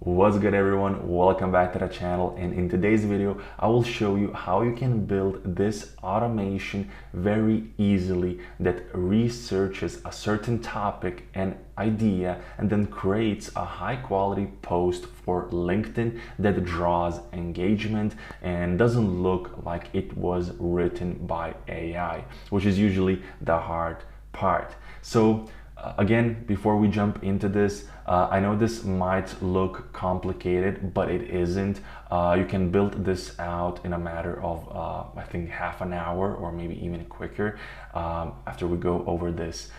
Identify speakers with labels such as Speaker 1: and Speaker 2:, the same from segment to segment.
Speaker 1: What's good, everyone? Welcome back to the channel, and in today's video I will show you how you can build this automation very easily that researches a certain topic and idea and then creates a high quality post for LinkedIn that draws engagement and doesn't look like it was written by AI, which is usually the hard part. Again, before we jump into this, I know this might look complicated, but it isn't. You can build this out in a matter of, I think, half an hour or maybe even quicker after we go over this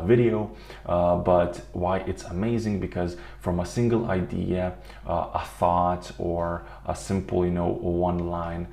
Speaker 1: video. But why it's amazing? Because from a single idea, a thought, or a simple, one-line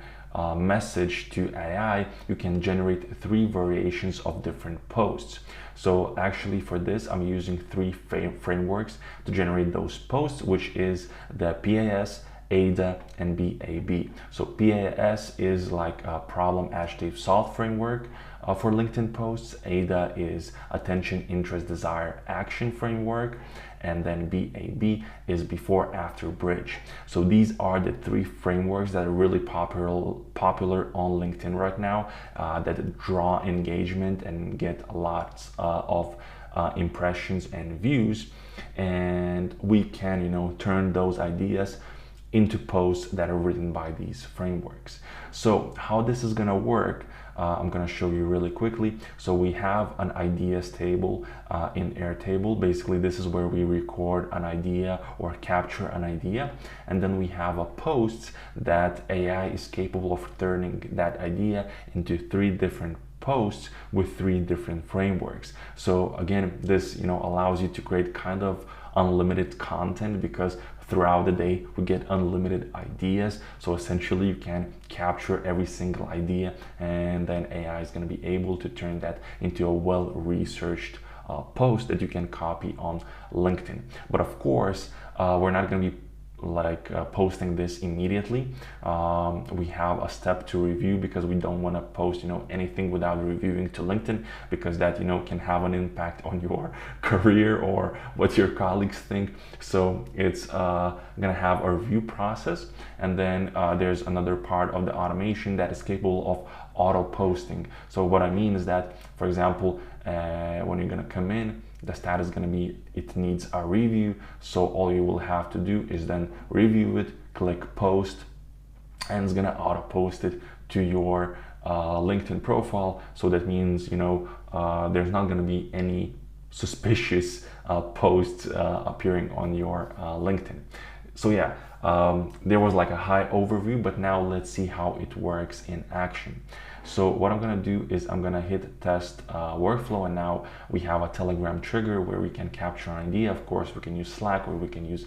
Speaker 1: message to AI, you can generate 3 variations of different posts. So actually for this, I'm using 3 frameworks to generate those posts, which is the PAS, ADA, and BAB. So PAS is like a problem adjective solve framework for LinkedIn posts. ADA is attention, interest, desire, action framework. And then BAB is before after bridge. So these are the 3 frameworks that are really popular on LinkedIn right now, that draw engagement and get lots of impressions and views. And we can turn those ideas into posts that are written by these frameworks. So how this is gonna work, I'm gonna show you really quickly. So we have an ideas table in Airtable. Basically, this is where we record an idea or capture an idea. And then we have a post that AI is capable of turning that idea into 3 different posts with 3 different frameworks. So again, this allows you to create kind of unlimited content, because throughout the day we get unlimited ideas. So essentially you can capture every single idea, and then AI is going to be able to turn that into a well-researched post that you can copy on LinkedIn. But of course, we're not going to be posting this immediately. We have a step to review, because we don't want to post anything without reviewing to LinkedIn, because that can have an impact on your career or what your colleagues think. So it's gonna have a review process, and then there's another part of the automation that is capable of auto posting. So what I mean is that, for example, when you're gonna come in, the status is going to be it needs a review. So all you will have to do is then review it, click post, and it's going to auto post it to your LinkedIn profile. So that means there's not going to be any suspicious posts appearing on your LinkedIn. So yeah, there was like a high overview, but now let's see how it works in action. So what I'm gonna do is I'm gonna hit test workflow, and now we have a Telegram trigger where we can capture an idea. Of course, we can use Slack, or we can use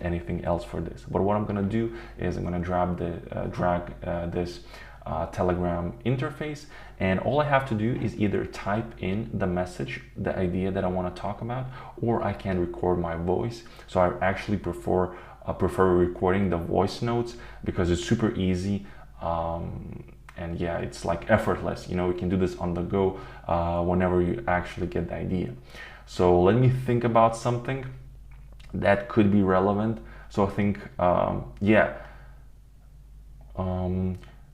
Speaker 1: anything else for this. But what I'm gonna do is I'm gonna drag this Telegram interface, and all I have to do is either type in the message, the idea that I want to talk about, or I can record my voice. So I actually prefer recording the voice notes, because it's super easy. And yeah, it's like effortless. We can do this on the go whenever you actually get the idea. So let me think about something that could be relevant. So I think,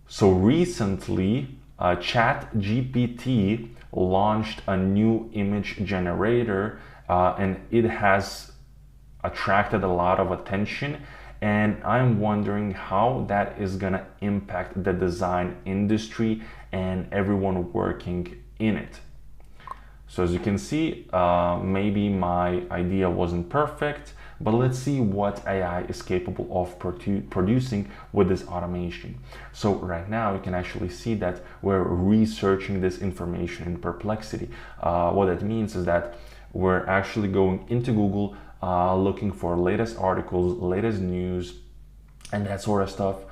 Speaker 1: so recently, ChatGPT launched a new image generator, and it has attracted a lot of attention. And I'm wondering how that is gonna impact the design industry and everyone working in it. So as you can see, maybe my idea wasn't perfect, but let's see what AI is capable of producing with this automation. So right now you can actually see that we're researching this information in Perplexity. What that means is that we're actually going into Google, looking for latest articles, latest news, and that sort of stuff,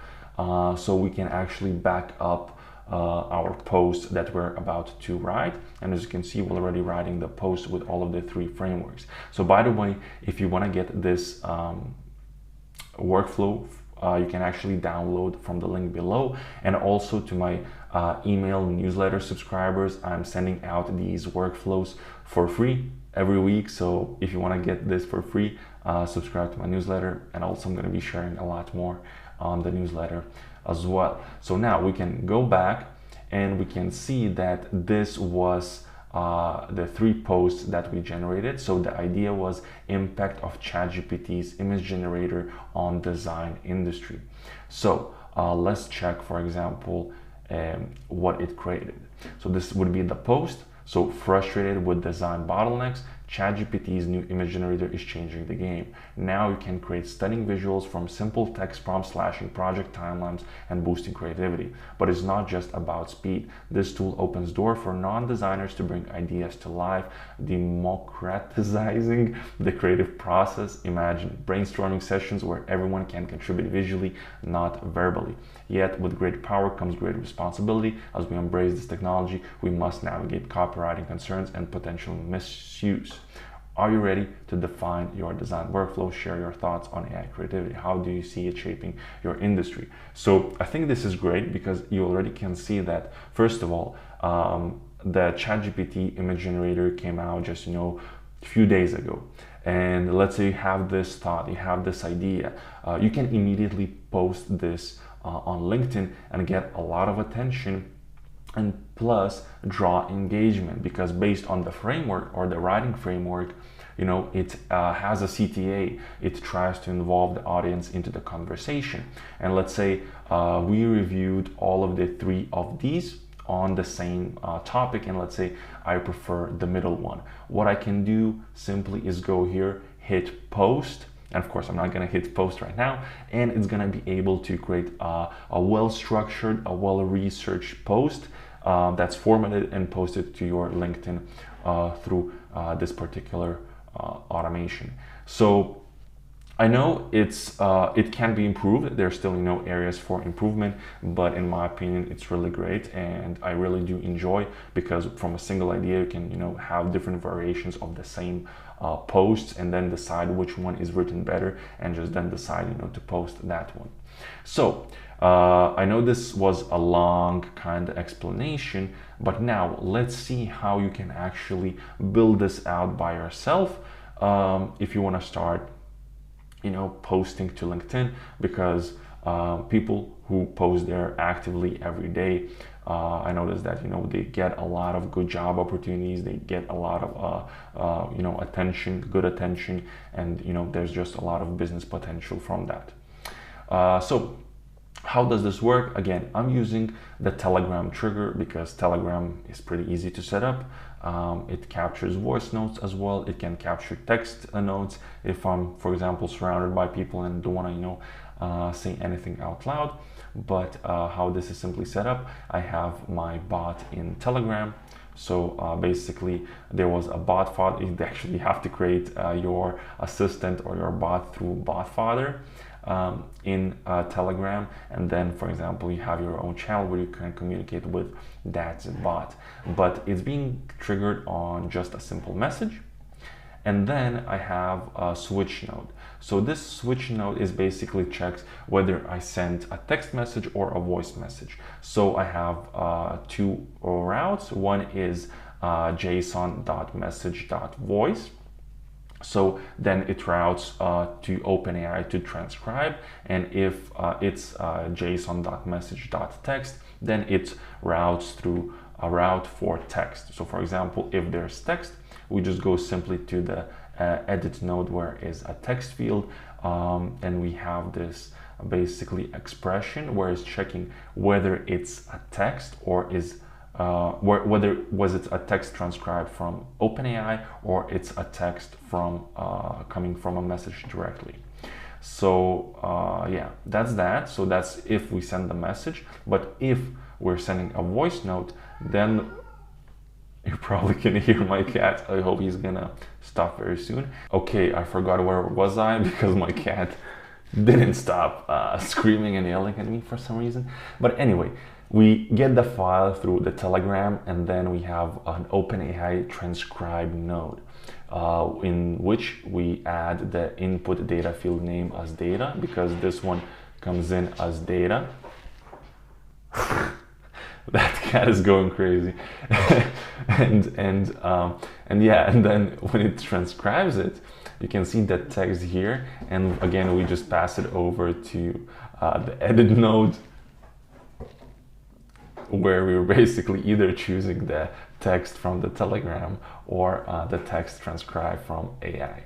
Speaker 1: so we can actually back up our post that we're about to write. And as you can see, we're already writing the post with all of the 3 frameworks. So by the way, if you want to get this workflow, you can actually download from the link below. And also to my email newsletter subscribers, I'm sending out these workflows for free every week. So if you want to get this for free, subscribe to my newsletter, and also I'm going to be sharing a lot more on the newsletter as well. So now we can go back and we can see that this was the 3 posts that we generated. So the idea was impact of ChatGPT's image generator on design industry. So let's check, for example, what it created. So this would be the post. So frustrated with design bottlenecks, ChatGPT's new image generator is changing the game. Now you can create stunning visuals from simple text prompts, slashing project timelines and boosting creativity. But it's not just about speed. This tool opens door for non-designers to bring ideas to life, democratizing the creative process. Imagine brainstorming sessions where everyone can contribute visually, not verbally. Yet with great power comes great responsibility. As we embrace this technology, we must navigate copywriting concerns and potential misuse. Are you ready to define your design workflow? Share your thoughts on AI creativity. How do you see it shaping your industry? So I think this is great because you already can see that, first of all, the ChatGPT image generator came out just, a few days ago. And let's say you have this thought, you have this idea, you can immediately post this on LinkedIn and get a lot of attention, and plus draw engagement, because based on the framework or the writing framework, it has a CTA. It tries to involve the audience into the conversation. And let's say we reviewed all of the 3 of these on the same topic, and let's say I prefer the middle one. What I can do simply is go here, hit post. And of course, I'm not going to hit post right now, and it's going to be able to create a well-structured, a well-researched post that's formatted and posted to your LinkedIn through this particular automation. So I know it can be improved. There's still areas for improvement, but in my opinion, it's really great, and I really do enjoy, because from a single idea you can have different variations of the same posts, and then decide which one is written better, and just then decide to post that one. So I know this was a long kind of explanation, but now let's see how you can actually build this out by yourself if you want to start posting to LinkedIn, because people who post there actively every day, I noticed that they get a lot of good job opportunities, they get a lot of attention, good attention, and there's just a lot of business potential from that. So how does this work? Again, I'm using the Telegram trigger because Telegram is pretty easy to set up. It captures voice notes as well. It can capture text notes if I'm, for example, surrounded by people and don't want to, say anything out loud. But how this is simply set up, I have my bot in Telegram. So basically, there was a bot fodder. You actually have to create your assistant or your bot through bot fodder in Telegram, and then, for example, you have your own channel where you can communicate with that bot, but it's being triggered on just a simple message. And then I have a switch node. So this switch node is basically checks whether I sent a text message or a voice message. So I have 2 routes. One is json.message.voice. So then it routes to OpenAI to transcribe, and if it's json.message.text, then it routes through a route for text. So for example, if there's text, we just go simply to the edit node where is a text field, and we have this basically expression where it's checking whether it's a text or is whether was it a text transcribed from OpenAI or it's a text from coming from a message directly. So yeah, that's that. So that's if we send the message. But if we're sending a voice note, then you probably can hear my cat. I hope he's gonna stop very soon. Okay, I forgot where was I because my cat didn't stop screaming and yelling at me for some reason. But anyway, we get the file through the Telegram, and then we have an OpenAI transcribe node in which we add the input data field name as data, because this one comes in as data. That cat is going crazy. and yeah, and then when it transcribes it, you can see that text here, and again we just pass it over to the edit node, where we're basically either choosing the text from the Telegram or the text transcribed from AI.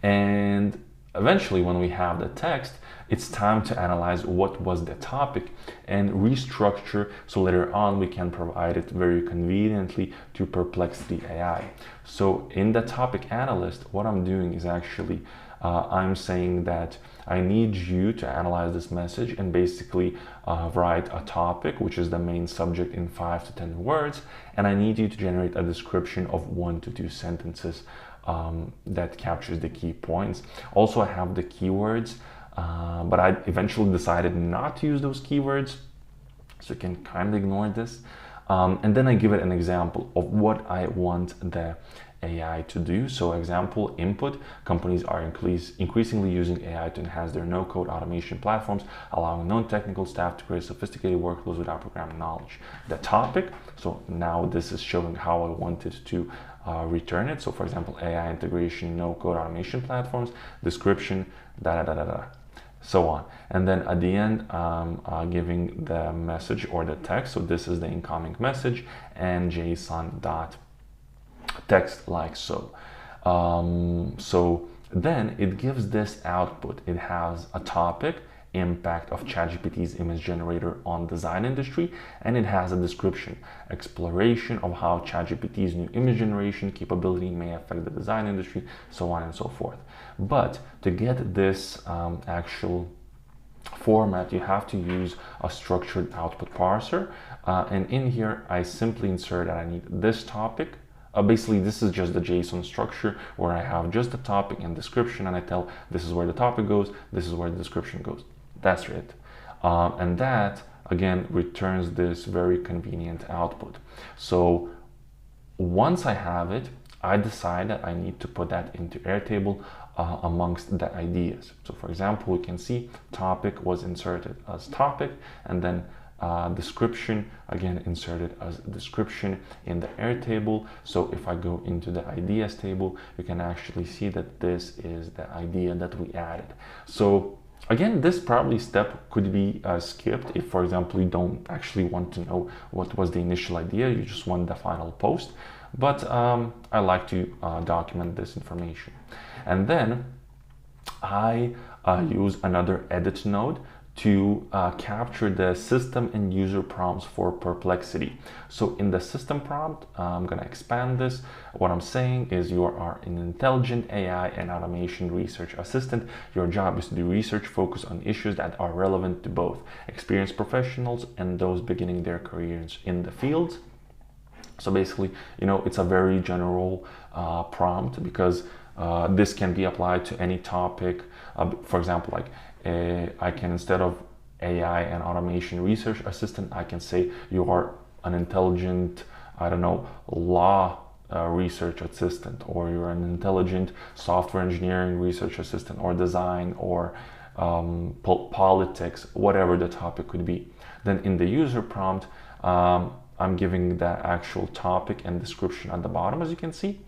Speaker 1: And eventually, when we have the text, it's time to analyze what was the topic and restructure, so later on we can provide it very conveniently to Perplexity AI. So in the topic analyst, what I'm doing is actually I'm saying that I need you to analyze this message and basically write a topic, which is the main subject, in 5 to 10 words, and I need you to generate a description of 1 to 2 sentences that captures the key points. Also, I have the keywords, but I eventually decided not to use those keywords, so you can kind of ignore this. And then I give it an example of what I want the AI to do. So example input, companies are increasingly using AI to enhance their no-code automation platforms, allowing non-technical staff to create sophisticated workflows without programming knowledge. The topic, so now this is showing how I wanted to return it. So for example, AI integration, no-code automation platforms, description, so on. And then at the end, giving the message or the text. So this is the incoming message and JSON dot text like so. So then it gives this output. It has a topic, impact of ChatGPT's image generator on design industry, and it has a description, exploration of how ChatGPT's new image generation capability may affect the design industry, so on and so forth. But to get this actual format, you have to use a structured output parser, and in here I simply insert that I need this topic. Basically, this is just the JSON structure where I have just the topic and description, and I tell this is where the topic goes, this is where the description goes. That's it. And that, again, returns this very convenient output. So once I have it, I decide that I need to put that into Airtable amongst the ideas. So for example, we can see topic was inserted as topic, and then description again inserted as description in the Airtable. So if I go into the ideas table, you can actually see that this is the idea that we added. So again, this probably step could be skipped if, for example, you don't actually want to know what was the initial idea, you just want the final post. But I like to document this information. And then I use another edit node to capture the system and user prompts for Perplexity. So in the system prompt, I'm going to expand this. What I'm saying is you are an intelligent AI and automation research assistant. Your job is to do research focused on issues that are relevant to both experienced professionals and those beginning their careers in the field. So basically, you know, it's a very general prompt, because this can be applied to any topic. For example, like I can, instead of AI and automation research assistant, I can say you are an intelligent, I don't know, law research assistant, or you're an intelligent software engineering research assistant, or design, or politics, whatever the topic could be. Then in the user prompt, I'm giving the actual topic and description at the bottom, as you can see.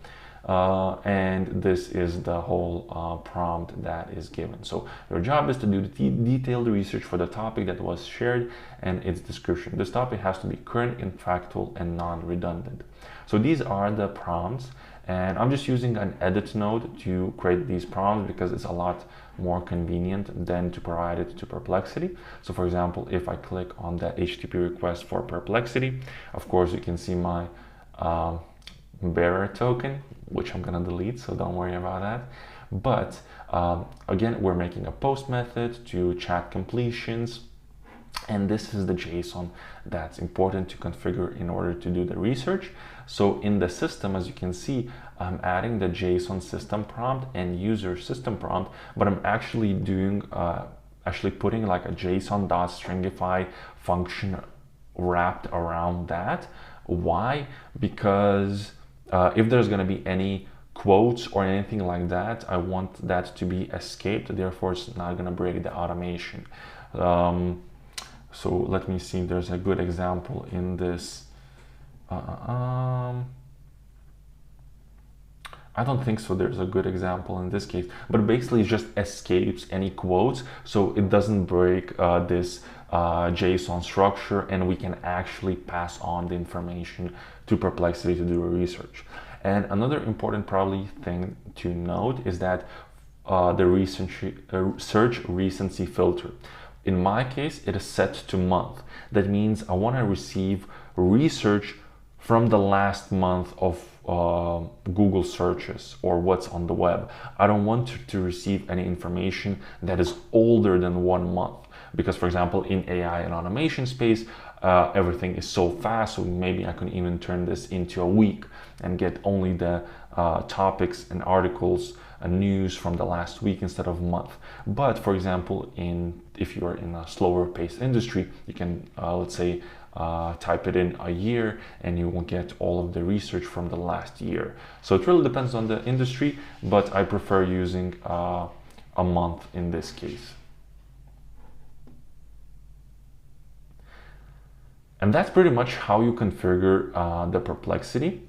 Speaker 1: And this is the whole prompt that is given. So your job is to do the detailed research for the topic that was shared and its description. This topic has to be current, impactful, and non-redundant. So these are the prompts, and I'm just using an edit node to create these prompts because it's a lot more convenient than to provide it to Perplexity. So for example, if I click on the HTTP request for Perplexity, of course you can see my bearer token, which I'm gonna delete, so don't worry about that. But again, we're making a post method to chat completions, and this is the JSON that's important to configure in order to do the research. So in the system, as you can see, I'm adding the JSON system prompt and user system prompt, but I'm actually doing putting like a JSON.stringify function wrapped around that. Why? Because if there's going to be any quotes or anything like that, I want that to be escaped, therefore it's not going to break the automation. So let me see if there's a good example in this. I don't think so. There's a good example in this case, but basically it just escapes any quotes, so it doesn't break this JSON structure, and we can actually pass on the information to Perplexity to do research. And another important probably thing to note is that the search recency filter. In my case, it is set to month. That means I want to receive research from the last month of Google searches or what's on the web. I don't want to receive any information that is older than 1 month, because for example in AI and automation space, everything is so fast, so maybe I can even turn this into a week and get only the topics and articles and news from the last week instead of month. But for example, if you're in a slower paced industry, you can let's say type it in a year and you will get all of the research from the last year. So it really depends on the industry, but I prefer using a month in this case. And that's pretty much how you configure the Perplexity.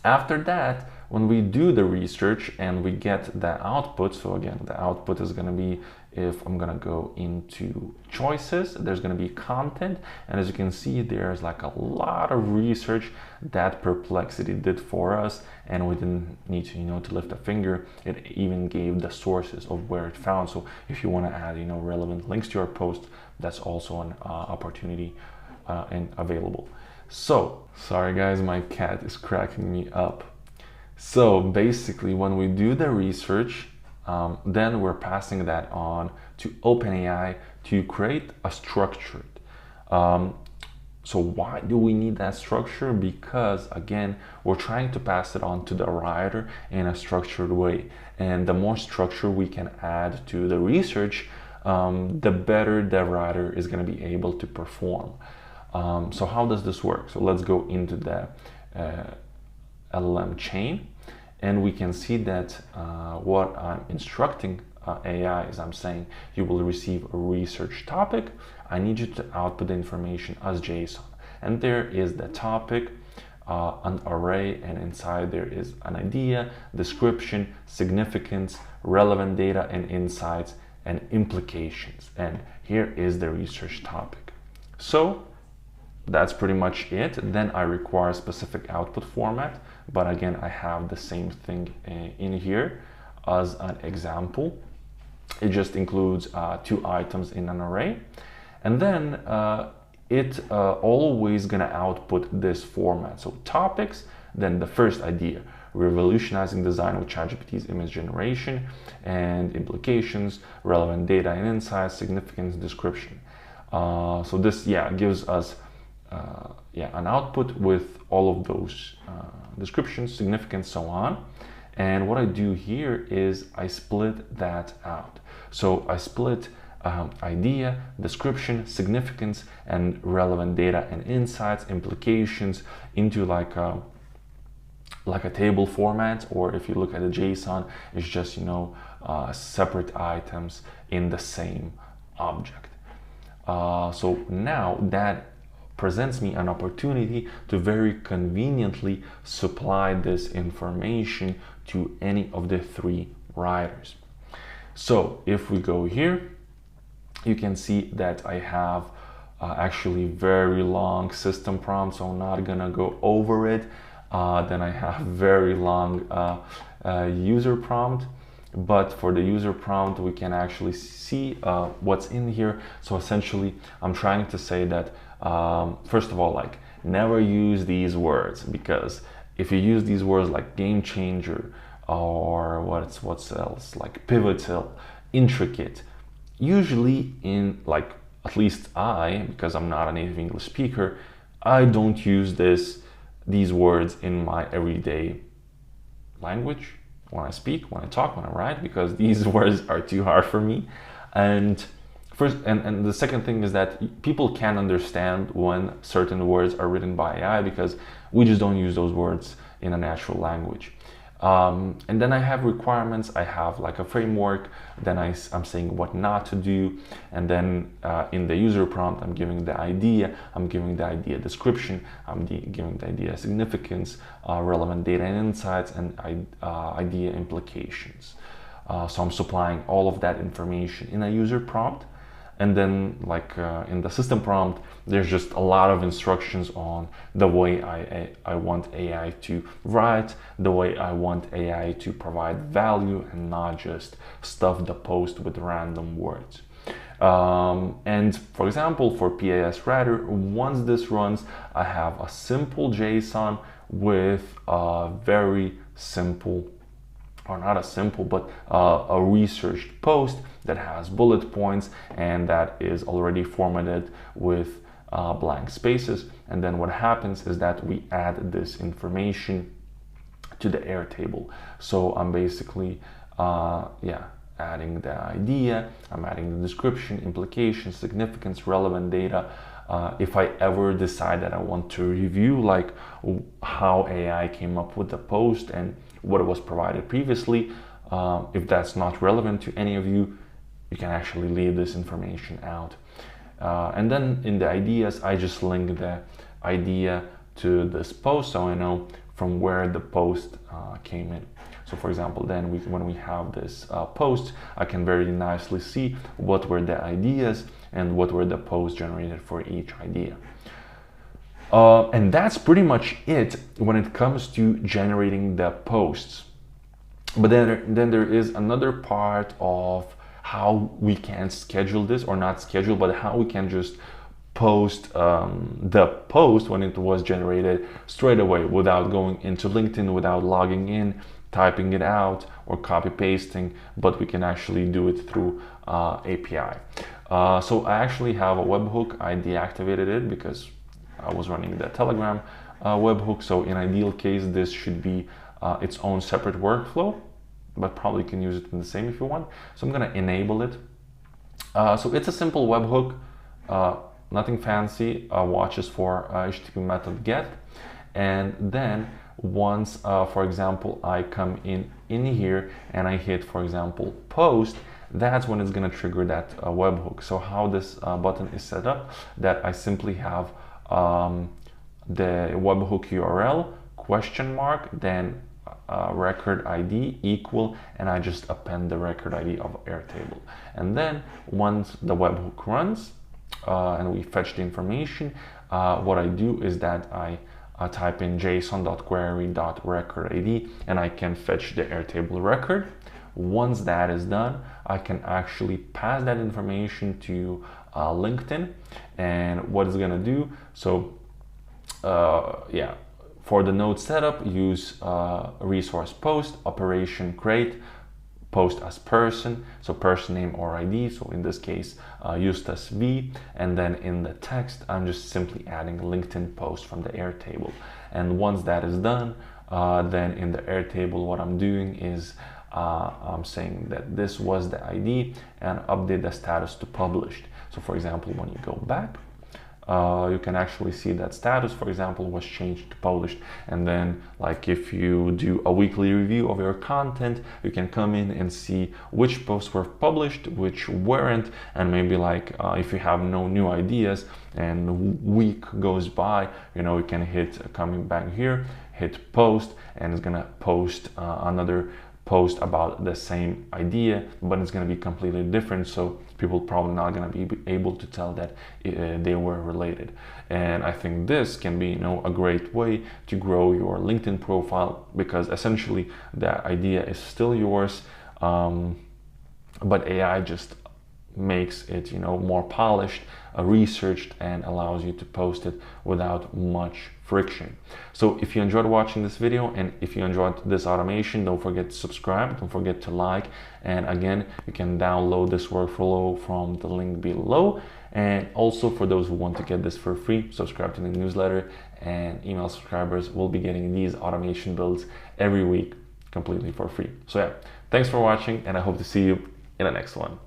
Speaker 1: After that, when we do the research and we get the output, so again, the output is going to be, if I'm going to go into choices, there's going to be content. And as you can see, there's like a lot of research that Perplexity did for us. And we didn't need to, to lift a finger. It even gave the sources of where it found. So if you want to add, relevant links to your post, that's also an opportunity and available. So, sorry guys, my cat is cracking me up. So basically when we do the research, then we're passing that on to OpenAI to create a structured. So why do we need that structure? Because again, we're trying to pass it on to the writer in a structured way. And the more structure we can add to the research, the better the writer is going to be able to perform. So how does this work? So let's go into the LLM chain, and we can see that what I'm instructing AI is I'm saying you will receive a research topic. I need you to output the information as JSON, and there is the topic, an array, and inside there is an idea, description, significance, relevant data and insights, and implications. And here is the research topic. So that's pretty much it. Then I require a specific output format, but again, I have the same thing in here as an example. It just includes 2 items in an array. And then it always gonna output this format. So topics, then the first idea, revolutionizing design with ChatGPT's image generation, and implications, relevant data and insights, significance, description. So this, gives us an output with all of those descriptions, significance, so on. And what I do here is I split that out. So I split idea, description, significance, and relevant data and insights, implications into like a table format, or if you look at the JSON, it's just separate items in the same object. So now that presents me an opportunity to very conveniently supply this information to any of the 3 writers. So if we go here, you can see that I have actually very long system prompt, so I'm not gonna go over it. Then I have very long user prompt, but for the user prompt we can actually see what's in here. So essentially I'm trying to say that first of all, like, never use these words, because if you use these words like game changer or what's else, like pivotal, intricate, usually in, like, at least I, because I'm not a native English speaker, I don't use these words in my everyday language when I speak, when I talk, when I write, because these words are too hard for me. And first, and the second thing is that people can understand when certain words are written by AI, because we just don't use those words in a natural language. And then I have requirements. I have like a framework. Then I'm saying what not to do. And then in the user prompt, I'm giving the idea. I'm giving the idea description. I'm giving the idea significance, relevant data and insights, and idea implications. So I'm supplying all of that information in a user prompt. And then like in the system prompt, there's just a lot of instructions on the way I want AI to write, the way I want AI to provide value and not just stuff the post with random words. And for example, for PAS Writer, once this runs, I have a simple JSON with a very simple, or not a simple, but a researched post that has bullet points and that is already formatted with blank spaces. And then what happens is that we add this information to the Airtable. So I'm basically, adding the idea, I'm adding the description, implications, significance, relevant data. If I ever decide that I want to review like how AI came up with the post and what was provided previously, if that's not relevant to any of you, you can actually leave this information out. And then in the ideas, I just link the idea to this post so I know from where the post came in. So for example, then when we have this post, I can very nicely see what were the ideas and what were the posts generated for each idea. And that's pretty much it when it comes to generating the posts. But then there is another part of how we can schedule this, or not schedule, but how we can just post the post when it was generated straight away without going into LinkedIn, without logging in, typing it out, or copy pasting, but we can actually do it through API. So I actually have a webhook. I deactivated it because I was running the Telegram webhook. So in ideal case, this should be its own separate workflow, but probably can use it in the same if you want. So I'm gonna enable it. So it's a simple webhook, nothing fancy, watches for HTTP method get. And then once, for example, I come in here and I hit, for example, post, that's when it's gonna trigger that webhook. So how this button is set up, that I simply have the webhook URL, question mark, then record ID equal, and I just append the record ID of Airtable. And then once the webhook runs and we fetch the information, what I do is that I type in json.query.recordID and I can fetch the Airtable record. Once that is done, I can actually pass that information to LinkedIn. And what it's gonna do, so for the node setup, use resource post, operation create, post as person, so person name or ID, so in this case Eustace V, and then in the text I'm just simply adding LinkedIn post from the Airtable. And once that is done, then in the Airtable what I'm doing is I'm saying that this was the ID and update the status to published. So for example, when you go back, you can actually see that status, for example, was changed to published. And then like if you do a weekly review of your content, you can come in and see which posts were published, which weren't, and maybe like if you have no new ideas and week goes by, you know, you can hit coming back here, hit post, and it's gonna post another post about the same idea, but it's going to be completely different, so people probably not going to be able to tell that they were related. And I think this can be, you know, a great way to grow your LinkedIn profile, because essentially the idea is still yours, but AI just makes it, you know, more polished, researched, and allows you to post it without much friction. So if you enjoyed watching this video and if you enjoyed this automation, don't forget to subscribe, don't forget to like, and again, you can download this workflow from the link below. And also for those who want to get this for free, subscribe to the newsletter, and email subscribers will be getting these automation builds every week completely for free. So yeah, thanks for watching, and I hope to see you in the next one.